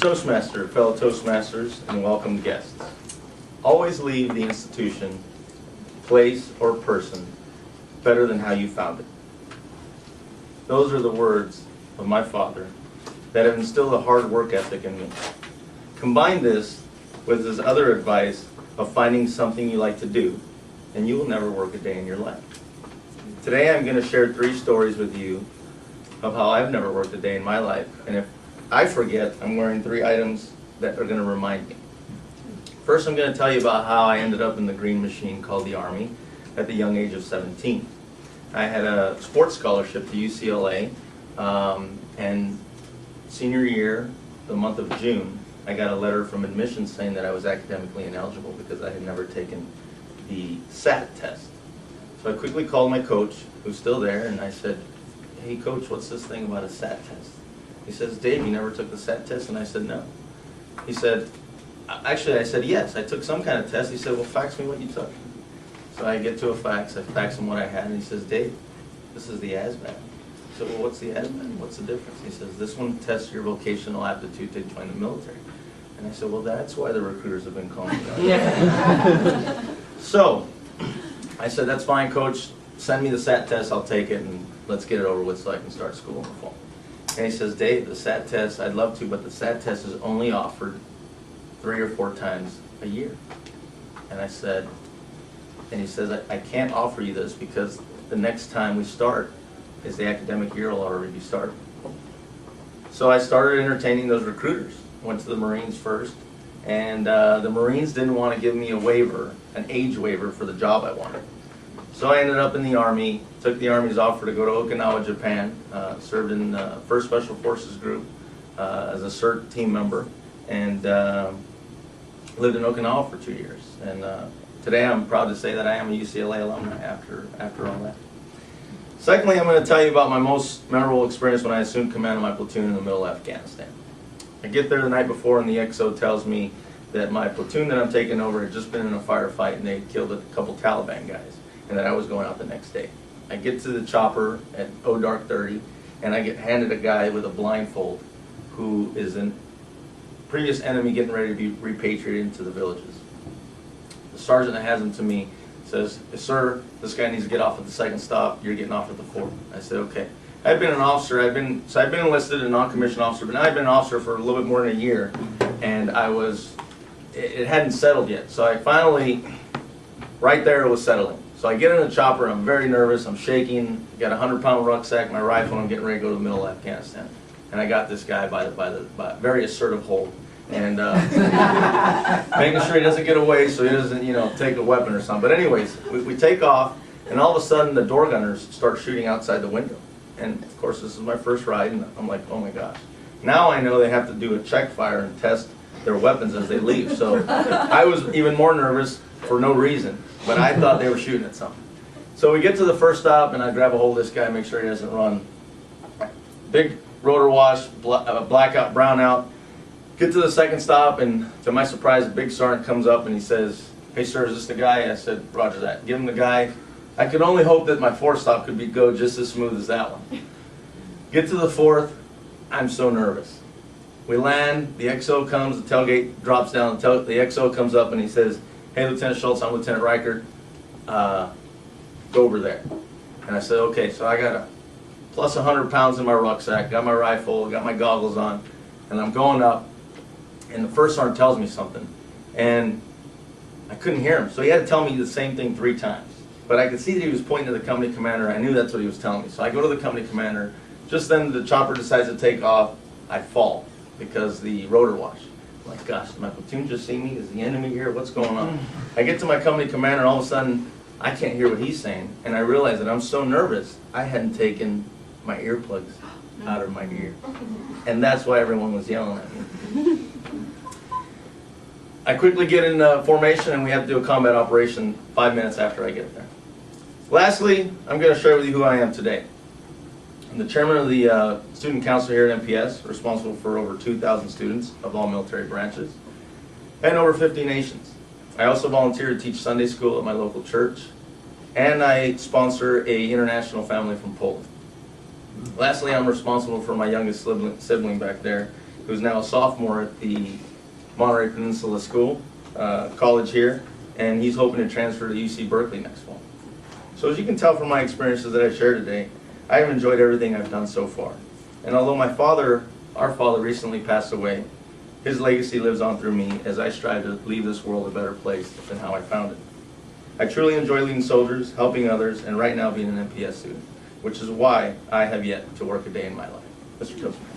Toastmaster, fellow Toastmasters, and welcome guests. Always leave the institution, place, or person better than how you found it. Those are the words of my father that have instilled a hard work ethic in me. Combine this with his other advice of finding something you like to do, and you will never work a day in your life. Today I'm going to share 3 stories with you of how I've never worked a day in my life, and if I forget, I'm wearing 3 items that are going to remind me. First, I'm going to tell you about how I ended up in the green machine called the Army at the young age of 17. I had a sports scholarship to UCLA, and senior year, the month of June, I got a letter from admissions saying that I was academically ineligible because I had never taken the SAT test. So I quickly called my coach, who's still there, and I said, "Hey coach, what's this thing about a SAT test?" He says, "Dave, you never took the SAT test?" And I said, "No." He said, actually I said, "Yes, I took some kind of test." He said, "Well, fax me what you took." So I get to a fax, I fax him what I had, and he says, "Dave, this is the ASVAB." I said, "Well, what's the ASVAB? What's the difference?" He says, "This one tests your vocational aptitude to join the military." And I said, "Well, that's why the recruiters have been calling me." So I said, "That's fine, coach. Send me the SAT test, I'll take it, and let's get it over with so I can start school in the fall." And he says, "Dave, the SAT test, I'd love to, but the SAT test is only offered 3 or 4 times a year." And I said, and he says, I can't offer you this because the next time we start is the academic year will already be started. So I started entertaining those recruiters. Went to the Marines first, and the Marines didn't want to give me a waiver, an age waiver for the job I wanted. So I ended up in the Army, took the Army's offer to go to Okinawa, Japan, served in the 1st Special Forces Group as a CERT team member, and lived in Okinawa for 2 years. And today I'm proud to say that I am a UCLA alumni after all that. Secondly, I'm going to tell you about my most memorable experience when I assumed command of my platoon in the middle of Afghanistan. I get there the night before and the XO tells me that my platoon that I'm taking over had just been in a firefight and they had killed a couple Taliban guys, and that I was going out the next day. I get to the chopper at dark 30 and I get handed a guy with a blindfold who is a previous enemy getting ready to be repatriated into the villages. The sergeant that has him to me says, "Sir, this guy needs to get off at the 2nd stop, you're getting off at the 4th. I said, "Okay." I've been an officer, I've been enlisted, a non-commissioned officer, but now I've been an officer for a little bit more than a year, and it hadn't settled yet. So I finally, right there it was settling. So I get in the chopper, I'm very nervous, I'm shaking, got a 100-pound rucksack, my rifle, and I'm getting ready to go to the middle of Afghanistan. And I got this guy by very assertive hold, and making sure he doesn't get away so he doesn't, take a weapon or something. But anyways, we take off, and all of a sudden the door gunners start shooting outside the window. And of course this is my first ride, and I'm like, oh my gosh. Now I know they have to do a check fire and test their weapons as they leave. So I was even more nervous for no reason, but I thought they were shooting at something. So we get to the first stop, and I grab a hold of this guy, make sure he doesn't run. Big rotor wash, blackout, brownout. Get to the 2nd stop, and to my surprise, a big sergeant comes up and he says, "Hey sir, is this the guy?" I said, "Roger that." Give him the guy. I could only hope that my 4th stop could go just as smooth as that one. Get to the 4th, I'm so nervous. We land, the XO comes, the tailgate drops down, the XO comes up and he says, "Hey Lieutenant Schultz, I'm Lieutenant Reichert, go over there." And I said, okay. So I got plus 100 pounds in my rucksack, got my rifle, got my goggles on, and I'm going up, and the first sergeant tells me something, and I couldn't hear him, so he had to tell me the same thing 3 times. But I could see that he was pointing to the company commander. I knew that's what he was telling me. So I go to the company commander. Just then the chopper decides to take off. I fall because the rotor wash. I'm like, gosh, did my platoon just see me? Is the enemy here? What's going on? I get to my company commander, and all of a sudden I can't hear what he's saying. And I realize that I'm so nervous I hadn't taken my earplugs out of my ear. And that's why everyone was yelling at me. I quickly get in formation, and we have to do a combat operation 5 minutes after I get there. Lastly, I'm going to share with you who I am today. I'm the chairman of the student council here at MPS, responsible for over 2,000 students of all military branches and over 50 nations. I also volunteer to teach Sunday school at my local church, and I sponsor an international family from Poland. Lastly, I'm responsible for my youngest sibling back there. who's now a sophomore at the Monterey Peninsula School, college here, and he's hoping to transfer to UC Berkeley next fall. So as you can tell from my experiences that I shared today, I have enjoyed everything I've done so far. And although our father recently passed away, his legacy lives on through me as I strive to leave this world a better place than how I found it. I truly enjoy leading soldiers, helping others, and right now being an MPS student, which is why I have yet to work a day in my life. Mr. Toastmaster.